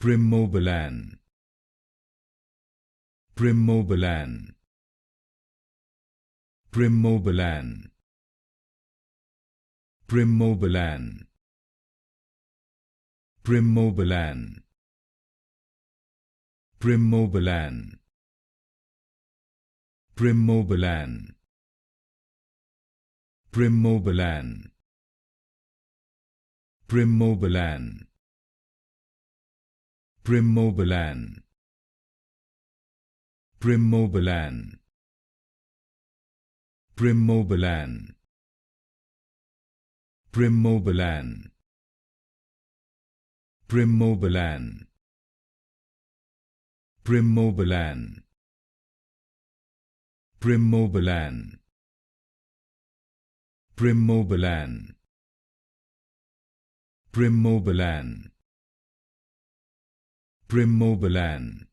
Primobolan, Primobolan, Primobolan, Primobolan, Primobolan, Primobolan, Primobolan, Primobolan, Primobolan, Primobolan, Primobolan, Primobolan, Primobolan, Primobolan, Primobolan, Primobolan, Primobolan, Primobolan, Primobolan,